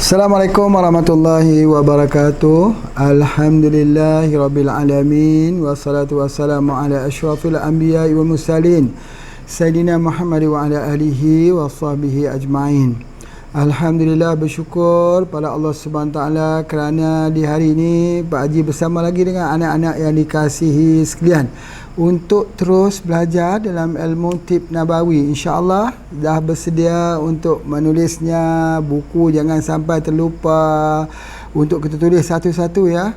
Assalamualaikum warahmatullahi wabarakatuh. Alhamdulillahirabbil alamin wassalatu wassalamu ala asyrafil anbiya'i wal mursalin Sayyidina Muhammad wa ala alihi wa sahbihi ajma'in. Alhamdulillah, bersyukur pada Allah SWT kerana di hari ini Pak Haji bersama lagi dengan anak-anak yang dikasihi sekalian untuk terus belajar dalam ilmu tib nabawi. InsyaAllah dah bersedia untuk menulisnya, buku jangan sampai terlupa untuk kita tulis satu-satu ya.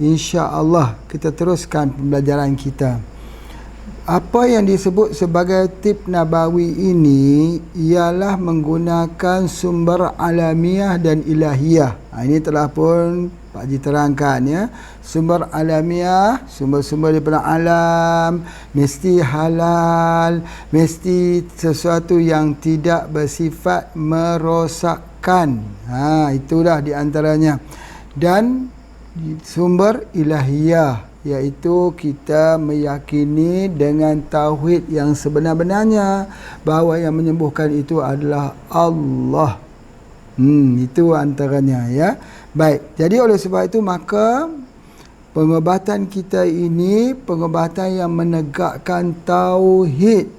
InsyaAllah kita teruskan pembelajaran kita. Apa yang disebut sebagai tib nabawi ini ialah menggunakan sumber alamiah dan ilahiyah. Ini telah pun Pak Haji terangkan ya. Sumber alamiah, sumber-sumber daripada alam, mesti halal, mesti sesuatu yang tidak bersifat merosakkan. Itulah di antaranya. Dan sumber ilahiyah, iaitu kita meyakini dengan tauhid yang sebenar-benarnya bahawa yang menyembuhkan itu adalah Allah. Itu antaranya ya. Baik, jadi oleh sebab itu maka pengobatan kita ini pengobatan yang menegakkan tauhid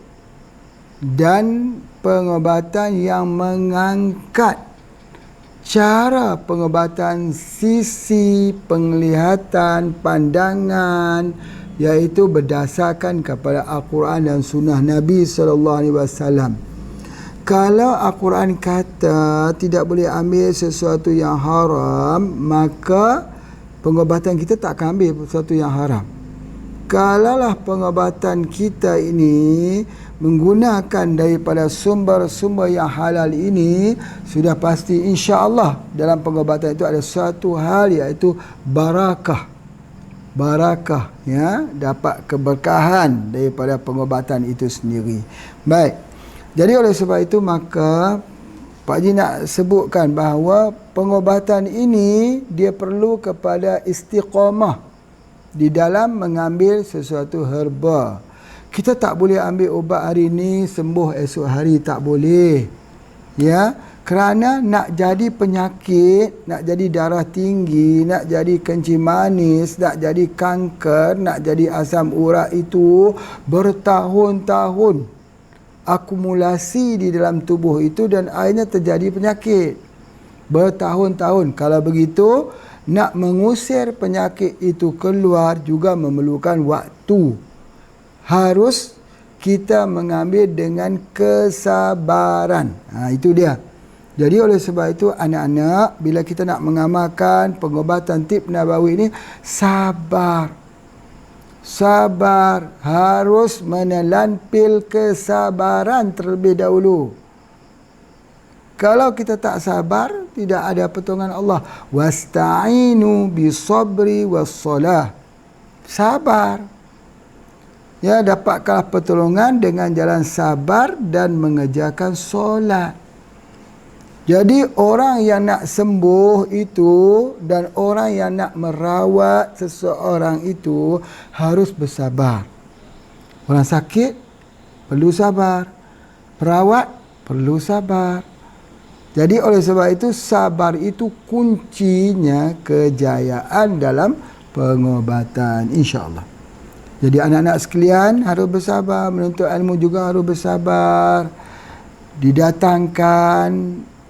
dan pengobatan yang mengangkat cara pengobatan sisi penglihatan, pandangan, iaitu berdasarkan kepada Al-Quran dan Sunnah Nabi SAW. Kalau Al-Quran kata tidak boleh ambil sesuatu yang haram, maka pengobatan kita tak akan ambil sesuatu yang haram. Kalaulah pengobatan kita ini menggunakan daripada sumber-sumber yang halal ini, sudah pasti insya-Allah dalam pengobatan itu ada satu hal, iaitu barakah ya, dapat keberkahan daripada pengobatan itu sendiri. Baik, jadi oleh sebab itu maka Pak Haji nak sebutkan bahawa pengobatan ini dia perlu kepada istiqamah di dalam mengambil sesuatu herba. Kita tak boleh ambil ubat hari ni sembuh esok hari, tak boleh. Ya, kerana nak jadi penyakit, nak jadi darah tinggi, nak jadi kencing manis, nak jadi kanker, nak jadi asam urat itu bertahun-tahun akumulasi di dalam tubuh itu dan akhirnya terjadi penyakit. Bertahun-tahun. Kalau begitu, nak mengusir penyakit itu keluar juga memerlukan waktu. Harus kita mengambil dengan kesabaran. Itu dia. Jadi oleh sebab itu anak-anak, bila kita nak mengamalkan pengobatan tib nabawi ini, sabar. Sabar. Harus menelan pil kesabaran terlebih dahulu. Kalau kita tak sabar, tidak ada pertolongan Allah. Wasta'inu bisabri wassalah. Sabar. Ya, dapatkanlah pertolongan dengan jalan sabar dan mengerjakan solat. Jadi orang yang nak sembuh itu dan orang yang nak merawat seseorang itu harus bersabar. Orang sakit perlu sabar. Perawat perlu sabar. Jadi oleh sebab itu sabar itu kuncinya kejayaan dalam pengobatan, insya-Allah. Jadi anak-anak sekalian harus bersabar, menuntut ilmu juga harus bersabar. Didatangkan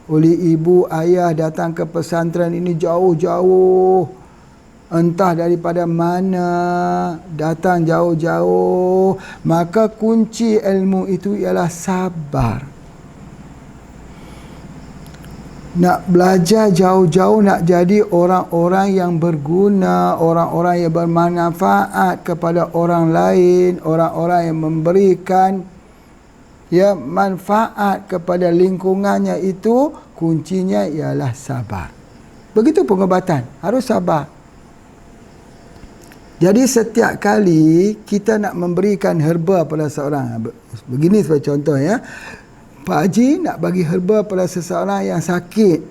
oleh ibu ayah datang ke pesantren ini jauh-jauh, entah daripada mana, datang jauh-jauh, maka kunci ilmu itu ialah sabar. Nak belajar jauh-jauh, nak jadi orang-orang yang berguna, orang-orang yang bermanfaat kepada orang lain, orang-orang yang memberikan ya manfaat kepada lingkungannya, itu kuncinya ialah sabar. Begitu pengobatan, harus sabar. Jadi setiap kali kita nak memberikan herba pada seorang, begini sebagai contoh ya, Pak Haji nak bagi herba pada seseorang yang sakit.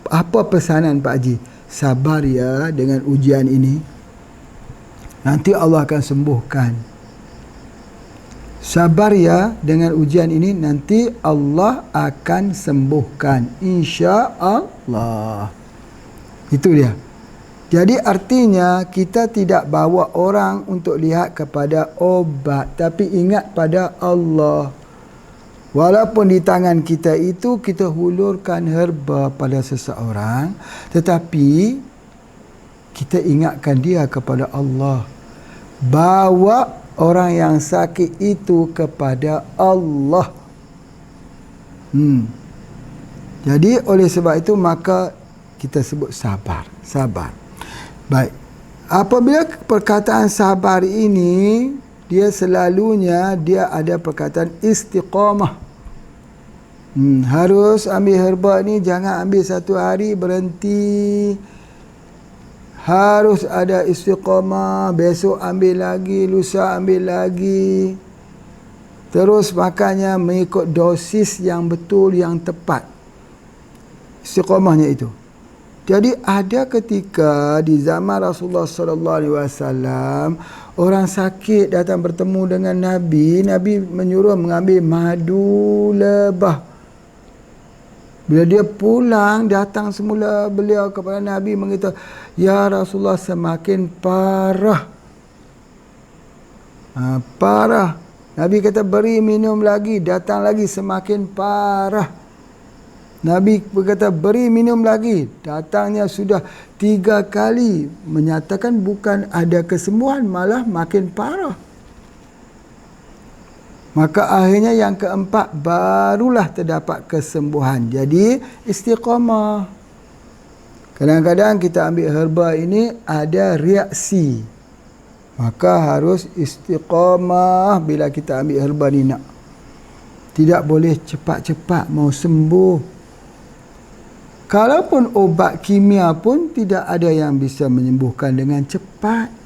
Apa pesanan Pak Haji? Sabar ya dengan ujian ini. Nanti Allah akan sembuhkan. Sabar ya dengan ujian ini, nanti Allah akan sembuhkan, insya-Allah. Itu dia. Jadi artinya kita tidak bawa orang untuk lihat kepada obat, tapi ingat pada Allah. Walaupun di tangan kita itu kita hulurkan herba pada seseorang, tetapi kita ingatkan dia kepada Allah. Bawa orang yang sakit itu kepada Allah. Jadi oleh sebab itu maka kita sebut sabar. Sabar. Baik. Apabila perkataan sabar ini, dia selalunya dia ada perkataan istiqamah. Harus ambil herba ni, jangan ambil satu hari berhenti. Harus ada istiqamah, besok ambil lagi, lusa ambil lagi. Terus makannya mengikut dosis yang betul, yang tepat. Istiqamahnya itu. Jadi ada ketika di zaman Rasulullah sallallahu alaihi wasallam, orang sakit datang bertemu dengan Nabi, Nabi menyuruh mengambil madu lebah. Bila dia pulang, datang semula beliau kepada Nabi mengatakan, "Ya Rasulullah, semakin parah." Parah. Nabi kata, "Beri minum lagi." Datang lagi, semakin parah. Nabi berkata, "Beri minum lagi." Datangnya sudah 3 kali. Menyatakan bukan ada kesembuhan, malah makin parah. Maka akhirnya yang keempat barulah terdapat kesembuhan. Jadi istiqamah. Kadang-kadang kita ambil herba ini ada reaksi. Maka harus istiqamah bila kita ambil herba ni nak. Tidak boleh cepat-cepat mau sembuh. Kalaupun obat kimia pun tidak ada yang bisa menyembuhkan dengan cepat.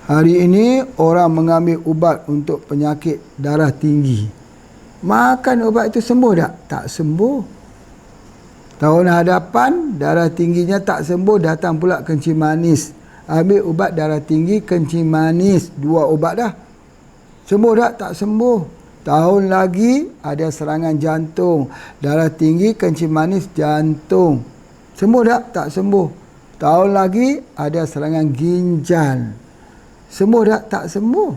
Hari ini orang mengambil ubat untuk penyakit darah tinggi. Makan ubat itu sembuh tak? Tak sembuh. Tahun hadapan darah tingginya tak sembuh, datang pula kencing manis. Ambil ubat darah tinggi, kencing manis, 2 ubat dah. Sembuh tak? Tak sembuh. Tahun lagi ada serangan jantung, darah tinggi, kencing manis, jantung. Sembuh tak? Tak sembuh. Tahun lagi ada serangan ginjal. Sembuh tak? Tak sembuh.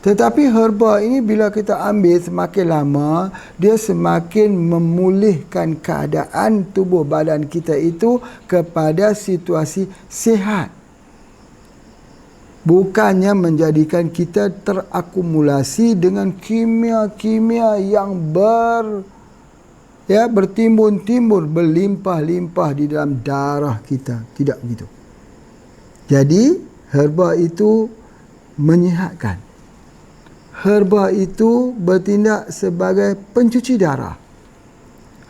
Tetapi herba ini bila kita ambil semakin lama, dia semakin memulihkan keadaan tubuh badan kita itu kepada situasi sihat. Bukannya menjadikan kita terakumulasi dengan kimia-kimia yang bertimbun-timbun, berlimpah-limpah di dalam darah kita. Tidak begitu. Jadi herba itu menyihatkan. Herba itu bertindak sebagai pencuci darah.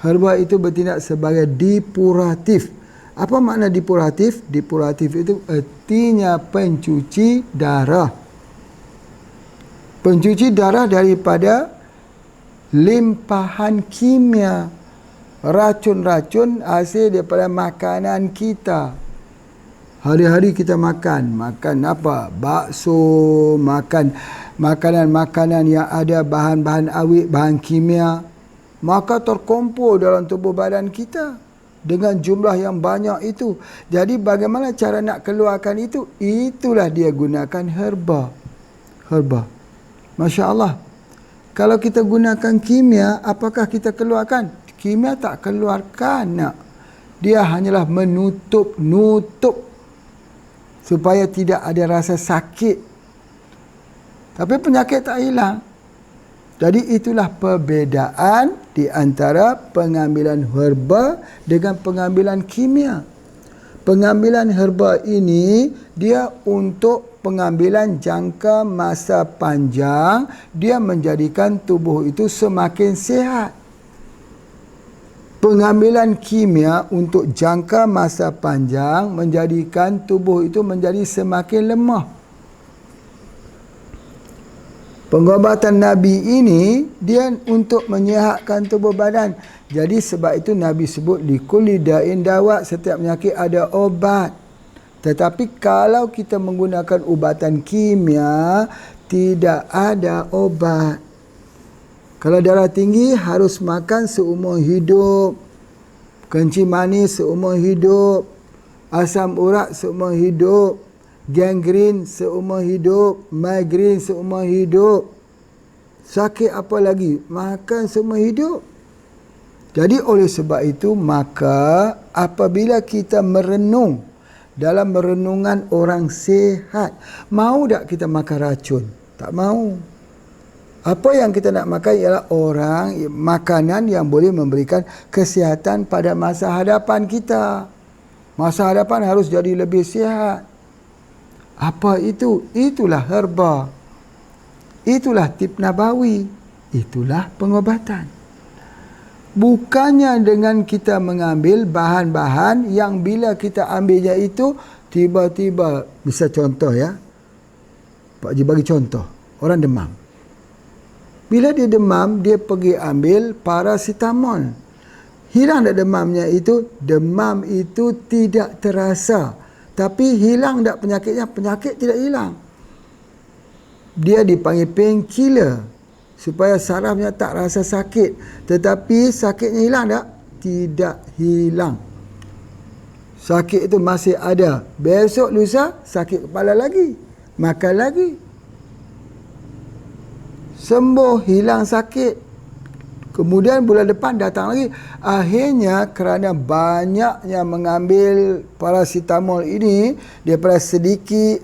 Herba itu bertindak sebagai depuratif. Apa makna depuratif? Depuratif itu artinya pencuci darah. Pencuci darah daripada limpahan kimia, racun-racun hasil daripada makanan kita. Hari-hari kita makan apa? Bakso, makan makanan-makanan yang ada bahan-bahan awet, bahan kimia. Maka terkumpul dalam tubuh badan kita dengan jumlah yang banyak itu. Jadi bagaimana cara nak keluarkan itu? Itulah dia gunakan herba. Herba. Masya Allah. Kalau kita gunakan kimia, apakah kita keluarkan? Kimia tak keluarkan nak. Dia hanyalah menutup supaya tidak ada rasa sakit. Tapi penyakit tak hilang. Jadi itulah perbezaan di antara pengambilan herba dengan pengambilan kimia. Pengambilan herba ini dia untuk pengambilan jangka masa panjang, dia menjadikan tubuh itu semakin sihat. Pengambilan kimia untuk jangka masa panjang menjadikan tubuh itu menjadi semakin lemah. Pengobatan Nabi ini dia untuk menyihatkan tubuh badan. Jadi sebab itu Nabi sebut likulli da'in dawa, setiap penyakit ada obat. Tetapi kalau kita menggunakan ubatan kimia, tidak ada obat. Kalau darah tinggi harus makan seumur hidup, kencing manis seumur hidup, asam urat seumur hidup, gangren seumur hidup, migrain seumur hidup. Sakit apa lagi? Makan seumur hidup. Jadi oleh sebab itu, maka apabila kita merenung dalam merenungan orang sihat, mau tak kita makan racun? Tak mau. Apa yang kita nak makan ialah makanan yang boleh memberikan kesihatan pada masa hadapan kita. Masa hadapan harus jadi lebih sihat. Apa itu? Itulah herba. Itulah tib nabawi. Itulah pengobatan. Bukannya dengan kita mengambil bahan-bahan yang bila kita ambilnya itu tiba-tiba, bisa contoh ya, Pak Haji bagi contoh, orang demam. Bila dia demam, dia pergi ambil paracetamol. Hilang tak demamnya itu? Demam itu tidak terasa. Tapi hilang tak penyakitnya? Penyakit tidak hilang. Dia dipanggil painkiller supaya sarafnya tak rasa sakit. Tetapi sakitnya hilang tak? Tidak hilang. Sakit itu masih ada. Besok lusa sakit kepala lagi. Makan lagi. Sembuh, hilang sakit. Kemudian bulan depan datang lagi. Akhirnya kerana banyaknya mengambil paracetamol ini, daripada sedikit,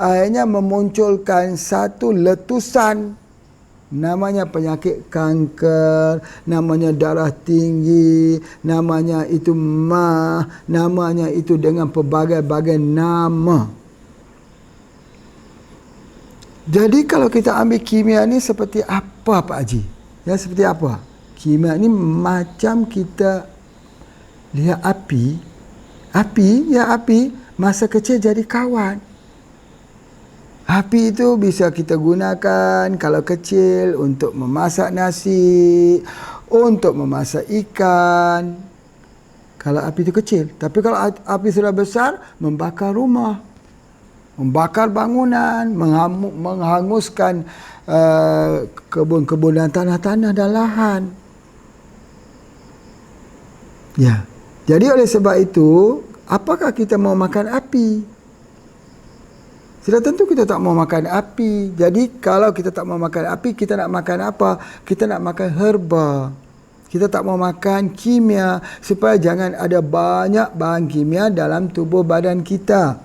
akhirnya memunculkan satu letusan. Namanya penyakit kanker, namanya darah tinggi, namanya itu mah, namanya itu dengan pelbagai-bagai nama. Jadi kalau kita ambil kimia ni seperti apa Pak Haji? Ya, seperti apa? Kimia ni macam kita lihat api. Api, masa kecil jadi kawan. Api itu bisa kita gunakan kalau kecil untuk memasak nasi, untuk memasak ikan. Kalau api itu kecil. Tapi kalau api sudah besar, membakar rumah, membakar bangunan, menghanguskan kebun-kebun dan tanah-tanah dan lahan. Ya. Jadi oleh sebab itu, apakah kita mau makan api? Sudah tentu kita tak mau makan api. Jadi kalau kita tak mau makan api, kita nak makan apa? Kita nak makan herba. Kita tak mau makan kimia supaya jangan ada banyak bahan kimia dalam tubuh badan kita.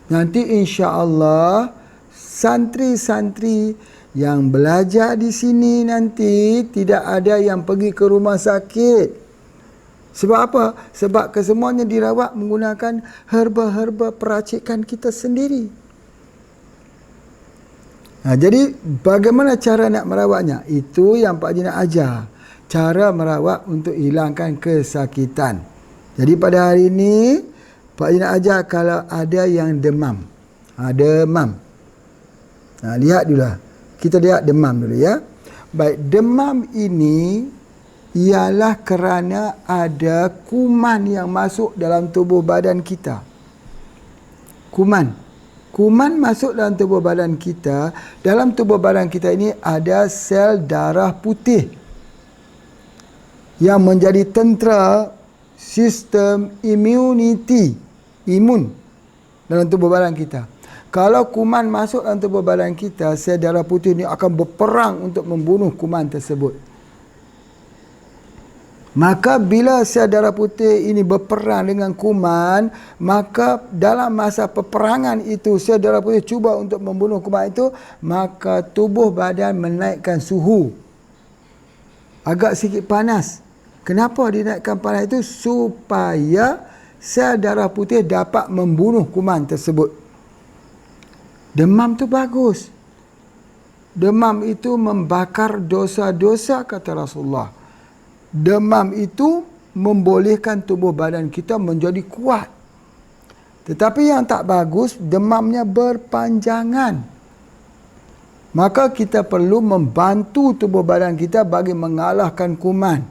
Nanti insya-Allah santri-santri yang belajar di sini nanti tidak ada yang pergi ke rumah sakit. Sebab apa? Sebab kesemuanya dirawat menggunakan herba-herba peracikan kita sendiri. Jadi bagaimana cara nak merawatnya? Itu yang Pak Haji nak ajar. Cara merawat untuk hilangkan kesakitan. Jadi pada hari ini Pak Haji nak ajar kalau ada yang demam. Demam. Lihat dulu lah. Kita lihat demam dulu ya. Baik, demam ini ialah kerana ada kuman yang masuk dalam tubuh badan kita. Kuman masuk dalam tubuh badan kita. Dalam tubuh badan kita ini ada sel darah putih yang menjadi tentera sistem imun dalam tubuh badan kita. Kalau kuman masuk dalam tubuh badan kita, sel darah putih ini akan berperang untuk membunuh kuman tersebut. Maka bila sel darah putih ini berperang dengan kuman, maka dalam masa peperangan itu sel darah putih cuba untuk membunuh kuman itu, maka tubuh badan menaikkan suhu. Agak sikit panas. Kenapa dinaikkan panas itu? Supaya sel darah putih dapat membunuh kuman tersebut. Demam tu bagus. Demam itu membakar dosa-dosa, kata Rasulullah. Demam itu membolehkan tubuh badan kita menjadi kuat. Tetapi yang tak bagus, demamnya berpanjangan. Maka kita perlu membantu tubuh badan kita bagi mengalahkan kuman.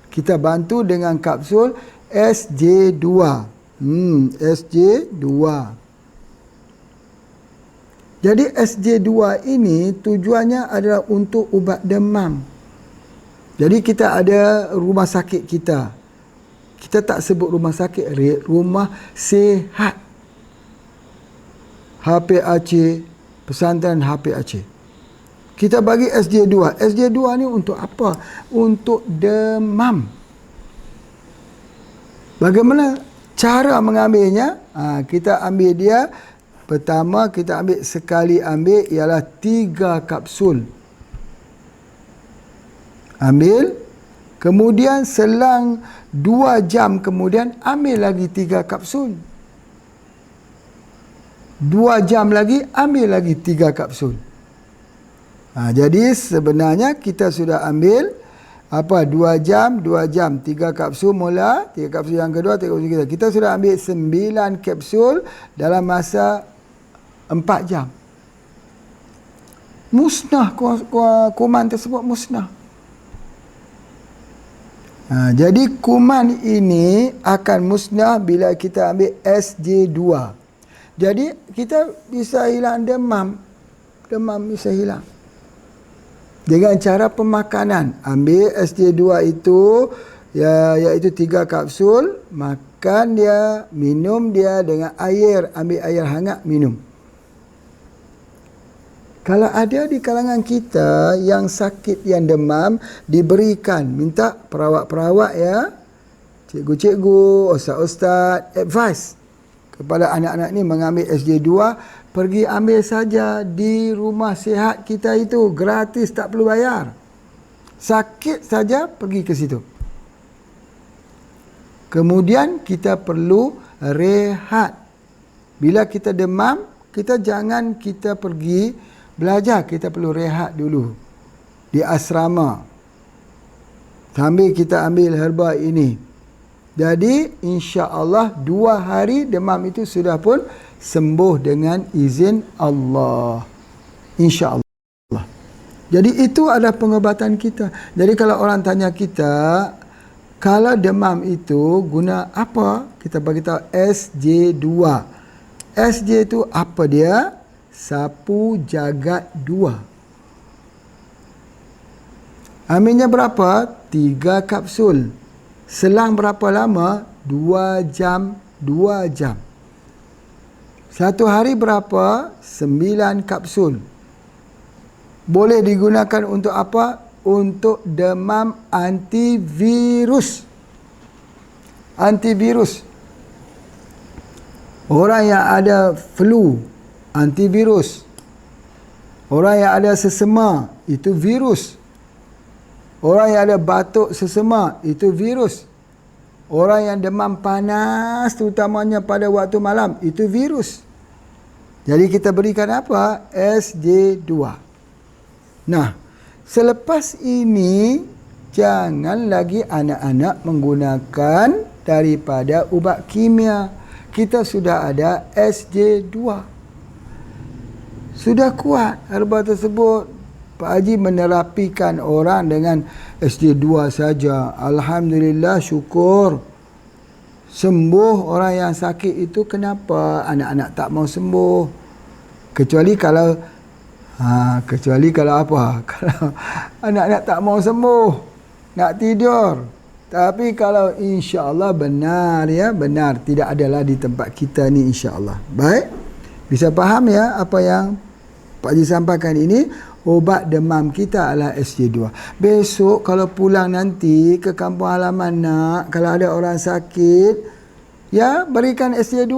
Kita bantu dengan kapsul SJ2. SJ2. Jadi SJ2 ini tujuannya adalah untuk ubat demam. Jadi kita ada rumah sakit kita. Kita tak sebut rumah sakit, rumah sihat. HPAC, pesantren HPAC. Kita bagi SJ2. SJ2 ni untuk apa? Untuk demam. Bagaimana cara mengambilnya? Kita ambil dia. Pertama kita ambil sekali ambil ialah 3 kapsul. Ambil. Kemudian selang 2 jam kemudian ambil lagi 3 kapsul. 2 jam lagi ambil lagi 3 kapsul. Jadi sebenarnya kita sudah ambil 2 jam, 3 kapsul mula, 3 kapsul yang kedua, 3 kapsul kita. Kita sudah ambil 9 kapsul dalam masa 4 jam. Musnah kuman tersebut musnah. Jadi kuman ini akan musnah bila kita ambil SJ2. Jadi kita bisa hilang demam. Demam bisa hilang. Dengan cara pemakanan. Ambil SJ2 itu, iaitu 3 kapsul. Makan dia, minum dia dengan air. Ambil air hangat, minum. Kalau ada di kalangan kita yang sakit, yang demam, diberikan, minta perawat-perawat ya, cikgu-cikgu, ustaz-ustaz, advice kepada anak-anak ni mengambil SJ2, pergi ambil saja di rumah sihat kita itu, gratis, tak perlu bayar. Sakit saja pergi ke situ. Kemudian kita perlu rehat. Bila kita demam, kita pergi belajar, kita perlu rehat dulu di asrama sambil kita ambil herba ini. Jadi insya-Allah 2 hari demam itu sudah pun sembuh dengan izin Allah. Insya-Allah. Jadi itu adalah pengobatan kita. Jadi kalau orang tanya kita, kalau demam itu guna apa? Kita bagi tahu SJ2. SJ itu apa dia? Sapu jagat 2. Ambilnya berapa? 3 kapsul. Selang berapa lama? 2 jam. 2 jam. Satu hari berapa? 9 kapsul. Boleh digunakan untuk apa? Untuk demam antivirus. Antivirus. Orang yang ada flu, antivirus. Orang yang ada sesema, itu virus. Orang yang ada batuk sesema, itu virus. Orang yang demam panas, terutamanya pada waktu malam, itu virus. Jadi kita berikan apa? SJ2. Nah, selepas ini, jangan lagi anak-anak menggunakan daripada ubat kimia. Kita sudah ada SJ2. Sudah kuat herba tersebut. Pak Haji menerapikan orang dengan SJ2 saja. Alhamdulillah, syukur. Sembuh orang yang sakit itu. Kenapa anak-anak tak mau sembuh? Kecuali kalau apa? Kalau anak-anak tak mau sembuh, nak tidur. Tapi kalau insya-Allah benar ya, benar, tidak adalah di tempat kita ni insya-Allah. Baik. Bisa faham ya apa yang Pak Haji sampaikan ini? Ubat demam kita adalah SJ2. Besok kalau pulang nanti ke kampung halaman nak, kalau ada orang sakit, ya berikan SJ2.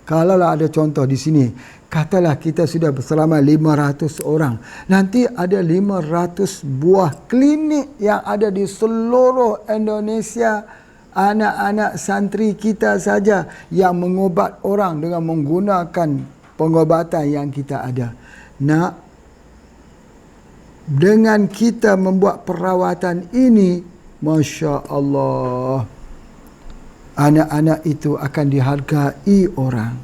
Kalaulah ada contoh di sini, katalah kita sudah bersama 500 orang. Nanti ada 500 buah klinik yang ada di seluruh Indonesia. Anak-anak santri kita saja yang mengobat orang dengan menggunakan pengobatan yang kita ada. Nak, dengan kita membuat perawatan ini, Masya Allah, anak-anak itu akan dihargai orang.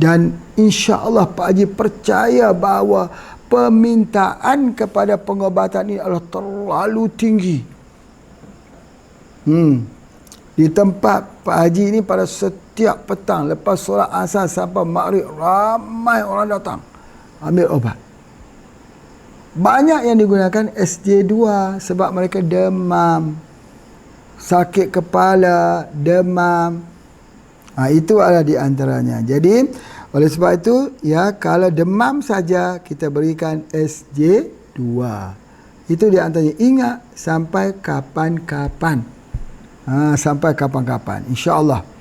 Dan insya Allah Pak Haji percaya bahawa permintaan kepada pengobatan ini adalah terlalu tinggi. Di tempat Pak Haji ni pada setiap petang lepas solat asar sampai maghrib, ramai orang datang ambil ubat. Banyak yang digunakan SJ2 sebab mereka demam, sakit kepala, demam. Itu adalah di antaranya. Jadi oleh sebab itu, ya, kalau demam saja kita berikan SJ2. Itu di antaranya. Ingat, sampai kapan-kapan. Sampai kapan-kapan. InsyaAllah.